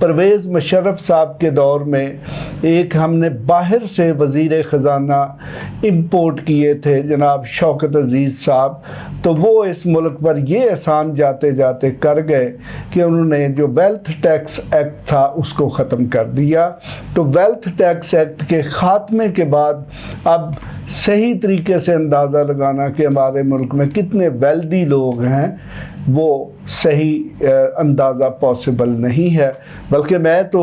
پرویز مشرف صاحب کے دور میں ایک ہم نے باہر سے وزیر خزانہ امپورٹ کیے تھے جناب شوکت عزیز صاحب، تو وہ اس ملک پر یہ احسان جاتے جاتے کر گئے کہ انہوں نے جو ویلتھ ٹیکس ایکٹ تھا اس کو ختم کر دیا۔ تو ویلتھ ٹیکس ایکٹ کے خاتمے کے بعد اب صحیح طریقے سے اندازہ لگانا کہ ہمارے ملک میں کتنے ویلدی لوگ ہیں وہ صحیح اندازہ پاسبل نہیں ہے، بلکہ میں تو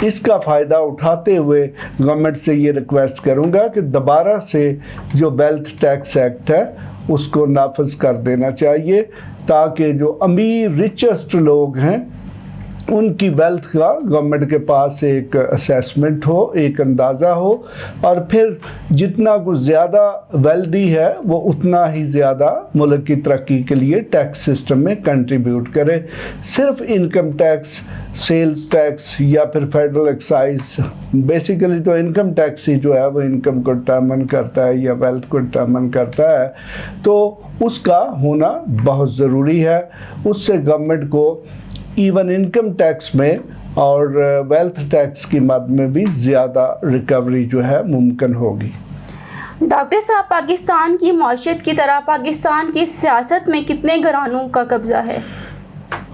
اس کا فائدہ اٹھاتے ہوئے گورنمنٹ سے یہ ریکویسٹ کروں گا کہ دوبارہ سے جو ویلتھ ٹیکس ایکٹ ہے اس کو نافذ کر دینا چاہیے، تاکہ جو امیر ریچسٹ لوگ ہیں ان کی ویلتھ کا گورنمنٹ کے پاس ایک اسیسمنٹ ہو، ایک اندازہ ہو، اور پھر جتنا کچھ زیادہ ویلدی ہے وہ اتنا ہی زیادہ ملک کی ترقی کے لیے ٹیکس سسٹم میں کنٹریبیوٹ کرے۔ صرف انکم ٹیکس، سیلز ٹیکس یا پھر فیڈرل ایکسائز، بیسیکلی تو انکم ٹیکس ہی جو ہے وہ انکم کو ڈٹرمن کرتا ہے یا ویلتھ کو ڈٹرمن کرتا ہے، تو اس کا ہونا بہت ضروری ہے۔ اس سے گورنمنٹ کو ایون انکم ٹیکس میں اور ویلتھ ٹیکس کی مد میں بھی زیادہ ریکوری جو ہے ممکن ہوگی۔ ڈاکٹر صاحب، پاکستان کی معیشت کی طرح پاکستان کی سیاست میں کتنے گھرانوں کا قبضہ ہے؟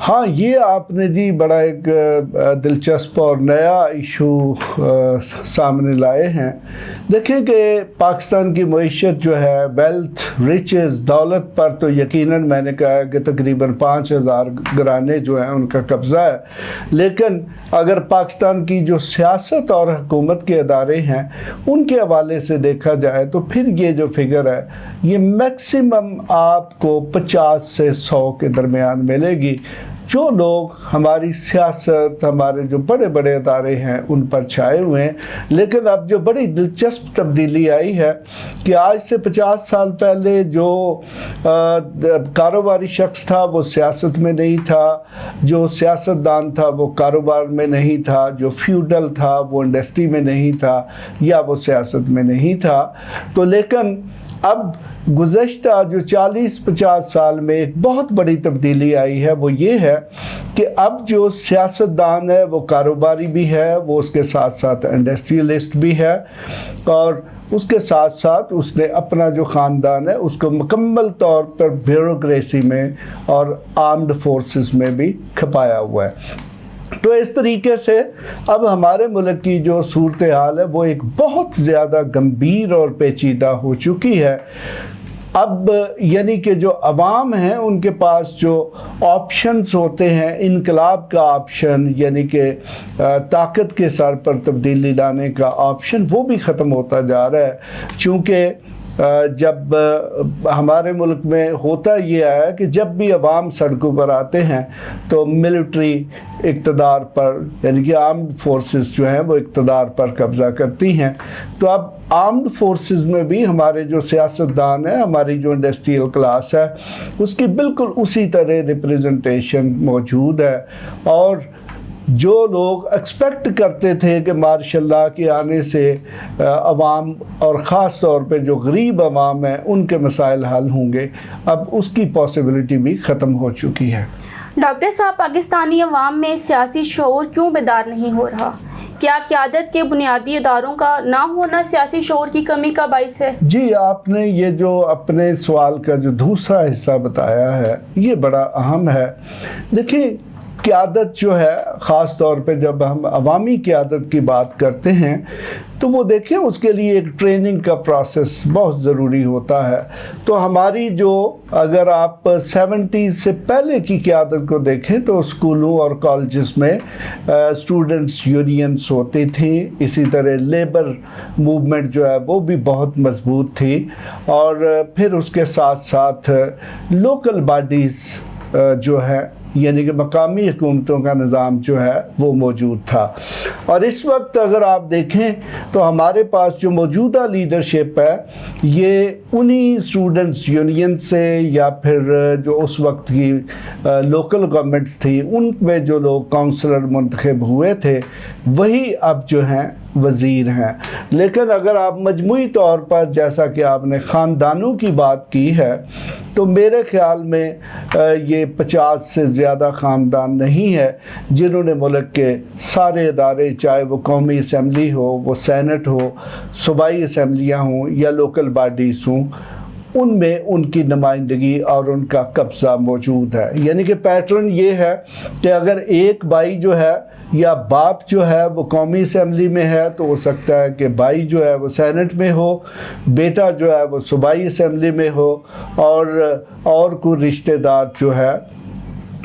ہاں، یہ آپ نے جی بڑا ایک دلچسپ اور نیا ایشو سامنے لائے ہیں۔ دیکھیں کہ پاکستان کی معیشت جو ہے ویلتھ، ریچز، دولت پر تو یقیناً میں نے کہا کہ تقریباً 5000 گھرانے جو ہیں ان کا قبضہ ہے، لیکن اگر پاکستان کی جو سیاست اور حکومت کے ادارے ہیں ان کے حوالے سے دیکھا جائے تو پھر یہ جو فگر ہے یہ میکسیمم آپ کو 50 سے 100 کے درمیان ملے گی۔ جو لوگ ہماری سیاست، ہمارے جو بڑے بڑے ادارے ہیں ان پر چھائے ہوئے ہیں، لیکن اب جو بڑی دلچسپ تبدیلی آئی ہے کہ آج سے 50 سال پہلے جو کاروباری شخص تھا وہ سیاست میں نہیں تھا، جو سیاستدان تھا وہ کاروبار میں نہیں تھا، جو فیوڈل تھا وہ انڈسٹری میں نہیں تھا یا وہ سیاست میں نہیں تھا، تو لیکن اب گزشتہ جو 40-50 سال میں ایک بہت بڑی تبدیلی آئی ہے، وہ یہ ہے کہ اب جو سیاستدان ہے وہ کاروباری بھی ہے، وہ اس کے ساتھ ساتھ انڈسٹریلسٹ بھی ہے، اور اس کے ساتھ ساتھ اس نے اپنا جو خاندان ہے اس کو مکمل طور پر بیوروکریسی میں اور آرمڈ فورسز میں بھی کھپایا ہوا ہے۔ تو اس طریقے سے اب ہمارے ملک کی جو صورتحال ہے وہ ایک بہت زیادہ گمبھیر اور پیچیدہ ہو چکی ہے۔ اب یعنی کہ جو عوام ہیں ان کے پاس جو آپشنز ہوتے ہیں، انقلاب کا آپشن یعنی کہ طاقت کے سر پر تبدیلی لانے کا آپشن، وہ بھی ختم ہوتا جا رہا ہے، چونکہ جب ہمارے ملک میں ہوتا یہ ہے کہ جب بھی عوام سڑکوں پر آتے ہیں تو ملٹری اقتدار پر یعنی کہ آرمڈ فورسز جو ہیں وہ اقتدار پر قبضہ کرتی ہیں، تو اب آرمڈ فورسز میں بھی ہمارے جو سیاستدان ہیں، ہماری جو انڈسٹریل کلاس ہے، اس کی بالکل اسی طرح ریپریزنٹیشن موجود ہے، اور جو لوگ ایکسپیکٹ کرتے تھے کہ ماشاء اللہ کے آنے سے عوام اور خاص طور پہ جو غریب عوام ہیں ان کے مسائل حل ہوں گے، اب اس کی پاسبلٹی بھی ختم ہو چکی ہے۔ ڈاکٹر صاحب، پاکستانی عوام میں سیاسی شعور کیوں بیدار نہیں ہو رہا؟ کیا قیادت کے بنیادی اداروں کا نہ ہونا سیاسی شعور کی کمی کا باعث ہے؟ جی، آپ نے یہ جو اپنے سوال کا جو دوسرا حصہ بتایا ہے یہ بڑا اہم ہے۔ دیکھیں، قیادت جو ہے، خاص طور پہ جب ہم عوامی قیادت کی بات کرتے ہیں تو وہ دیکھیں اس کے لیے ایک ٹریننگ کا پروسیس بہت ضروری ہوتا ہے۔ تو ہماری جو اگر آپ 70s سے پہلے کی قیادت کو دیکھیں تو اسکولوں اور کالجز میں اسٹوڈنٹس یونینس ہوتی تھیں، اسی طرح لیبر موومنٹ جو ہے وہ بھی بہت مضبوط تھی، اور پھر اس کے ساتھ ساتھ لوکل باڈیز جو ہے یعنی کہ مقامی حکومتوں کا نظام جو ہے وہ موجود تھا۔ اور اس وقت اگر آپ دیکھیں تو ہمارے پاس جو موجودہ لیڈرشپ ہے یہ انہی اسٹوڈنٹس یونین سے یا پھر جو اس وقت کی لوکل گورنمنٹس تھی ان میں جو لوگ کونسلر منتخب ہوئے تھے وہی اب جو ہیں وزیر ہیں۔ لیکن اگر آپ مجموعی طور پر جیسا کہ آپ نے خاندانوں کی بات کی ہے تو میرے خیال میں یہ 50 سے زیادہ زیادہ خاندان نہیں ہے جنہوں نے ملک کے سارے ادارے، چاہے وہ قومی اسمبلی ہو، وہ سینٹ ہو، صوبائی اسمبلیاں ہوں یا لوکل باڈیز ہوں، ان میں ان کی نمائندگی اور ان کا قبضہ موجود ہے۔ یعنی کہ پیٹرن یہ ہے کہ اگر ایک بھائی جو ہے یا باپ جو ہے وہ قومی اسمبلی میں ہے تو ہو سکتا ہے کہ بھائی جو ہے وہ سینٹ میں ہو، بیٹا جو ہے وہ صوبائی اسمبلی میں ہو، اور کوئی رشتہ دار جو ہے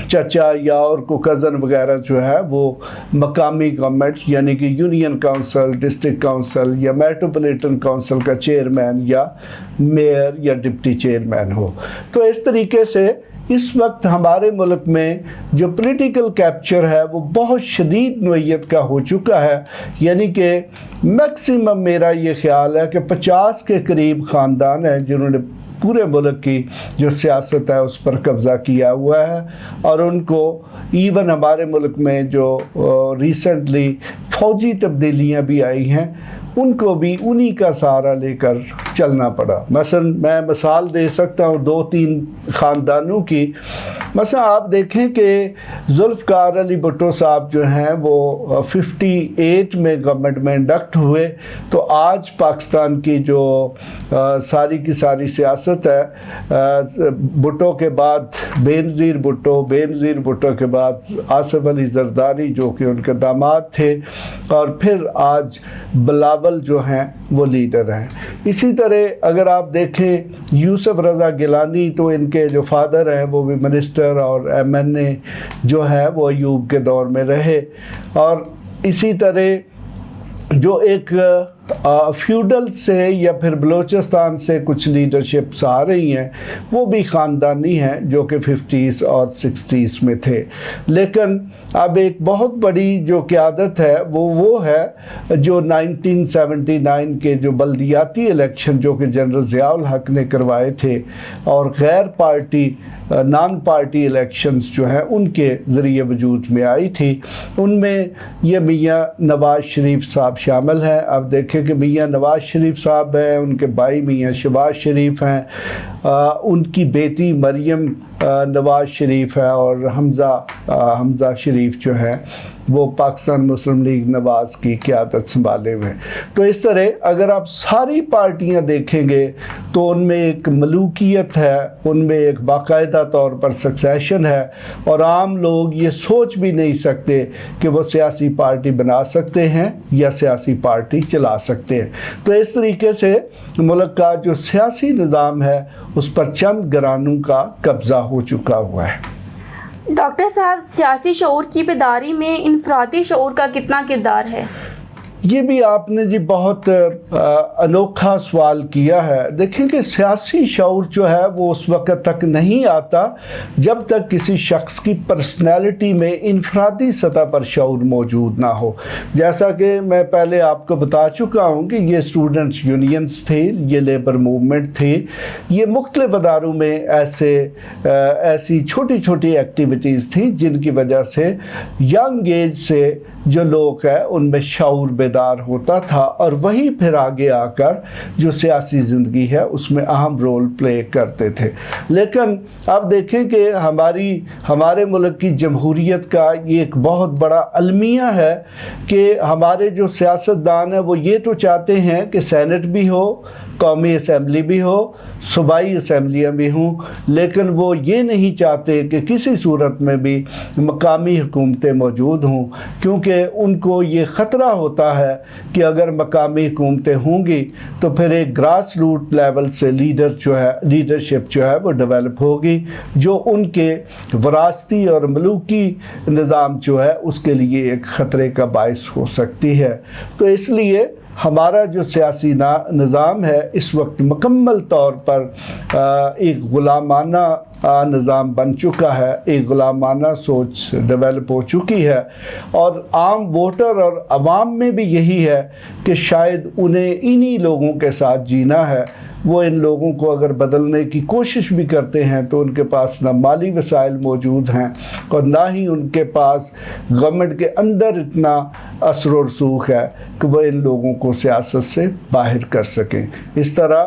چچا یا اور کو کزن وغیرہ جو ہے وہ مقامی گورنمنٹ یعنی کہ یونین کونسل، ڈسٹرکٹ کونسل یا میٹروپولیٹن کونسل کا چیئرمین یا میئر یا ڈپٹی چیئرمین ہو۔ تو اس طریقے سے اس وقت ہمارے ملک میں جو پولیٹیکل کیپچر ہے وہ بہت شدید نوعیت کا ہو چکا ہے، یعنی کہ میکسیمم میرا یہ خیال ہے کہ 50 کے قریب خاندان ہیں جنہوں نے پورے ملک کی جو سیاست ہے اس پر قبضہ کیا ہوا ہے، اور ان کو ایون ہمارے ملک میں جو ریسنٹلی فوجی تبدیلیاں بھی آئی ہیں ان کو بھی انہی کا سہارا لے کر چلنا پڑا۔ مثلا میں مثال دے سکتا ہوں 2-3 خاندانوں کی۔ مثلا آپ دیکھیں کہ ذوالفقار علی بھٹو صاحب جو ہیں وہ 58 میں گورنمنٹ میں انڈکٹ ہوئے، تو آج پاکستان کی جو ساری کی ساری سیاست ہے، بھٹو کے بعد بے نظیر بھٹو کے بعد آصف علی زرداری جو کہ ان کے داماد تھے، اور پھر آج بلاول جو ہیں وہ لیڈر ہیں۔ اسی طرح اگر آپ دیکھیں یوسف رضا گیلانی، تو ان کے جو فادر ہیں وہ بھی منسٹر اور ایم این اے جو ہے وہ ایوب کے دور میں رہے، اور اسی طرح جو ایک فیوڈل سے یا پھر بلوچستان سے کچھ لیڈرشپس آ رہی ہیں وہ بھی خاندانی ہیں جو کہ 50s اور 60s میں تھے، لیکن اب ایک بہت بڑی جو قیادت ہے وہ ہے جو 1979 کے جو بلدیاتی الیکشن جو کہ جنرل ضیاء الحق نے کروائے تھے، اور غیر پارٹی نان پارٹی الیکشنز جو ہیں ان کے ذریعے وجود میں آئی تھی، ان میں یہ میاں نواز شریف صاحب شامل ہیں۔ اب دیکھیں کہ میاں نواز شریف صاحب ہیں، ان کے بھائی میاں شہباز شریف ہیں، ان کی بیٹی مریم نواز شریف ہے، اور حمزہ شریف جو ہے وہ پاکستان مسلم لیگ نواز کی قیادت سنبھالے ہوئے۔ تو اس طرح اگر آپ ساری پارٹیاں دیکھیں گے تو ان میں ایک ملوکیت ہے، ان میں ایک باقاعدہ طور پر سکسیشن ہے، اور عام لوگ یہ سوچ بھی نہیں سکتے کہ وہ سیاسی پارٹی بنا سکتے ہیں یا سیاسی پارٹی چلا سکتے ہیں۔ تو اس طریقے سے ملک کا جو سیاسی نظام ہے اس پر چند گھرانوں کا قبضہ ہو چکا ہوا ہے۔ ڈاکٹر صاحب، سیاسی شعور کی بیداری میں انفرادی شعور کا کتنا کردار ہے؟ یہ بھی آپ نے جی بہت انوکھا سوال کیا ہے۔ دیکھیں کہ سیاسی شعور جو ہے وہ اس وقت تک نہیں آتا جب تک کسی شخص کی پرسنالٹی میں انفرادی سطح پر شعور موجود نہ ہو۔ جیسا کہ میں پہلے آپ کو بتا چکا ہوں کہ یہ اسٹوڈنٹس یونینز تھے، یہ لیبر موومنٹ تھی، یہ مختلف اداروں میں ایسی چھوٹی چھوٹی ایکٹیویٹیز تھیں جن کی وجہ سے ینگ ایج سے جو لوگ ہیں ان میں شعور بیدار ہوتا تھا، اور وہی پھر آگے آ کر جو سیاسی زندگی ہے اس میں اہم رول پلے کرتے تھے۔ لیکن اب دیکھیں کہ ہمارے ملک کی جمہوریت کا یہ ایک بہت بڑا المیہ ہے کہ ہمارے جو سیاستدان ہیں وہ یہ تو چاہتے ہیں کہ سینٹ بھی ہو، قومی اسمبلی بھی ہو، صوبائی اسمبلیاں بھی ہوں، لیکن وہ یہ نہیں چاہتے کہ کسی صورت میں بھی مقامی حکومتیں موجود ہوں، کیونکہ ان کو یہ خطرہ ہوتا ہے کہ اگر مقامی حکومتیں ہوں گی تو پھر ایک گراس روٹ لیول سے لیڈرشپ جو ہے وہ ڈیولپ ہوگی، جو ان کے وراثتی اور ملوکی نظام جو ہے اس کے لیے ایک خطرے کا باعث ہو سکتی ہے۔ تو اس لیے ہمارا جو سیاسی نظام ہے اس وقت مکمل طور پر ایک غلامانہ نظام بن چکا ہے، ایک غلامانہ سوچ ڈیولپ ہو چکی ہے، اور عام ووٹر اور عوام میں بھی یہی ہے کہ شاید انہیں انہی لوگوں کے ساتھ جینا ہے۔ وہ ان لوگوں کو اگر بدلنے کی کوشش بھی کرتے ہیں تو ان کے پاس نہ مالی وسائل موجود ہیں اور نہ ہی ان کے پاس گورنمنٹ کے اندر اتنا اثر و رسوخ ہے کہ وہ ان لوگوں کو سیاست سے باہر کر سکیں۔ اس طرح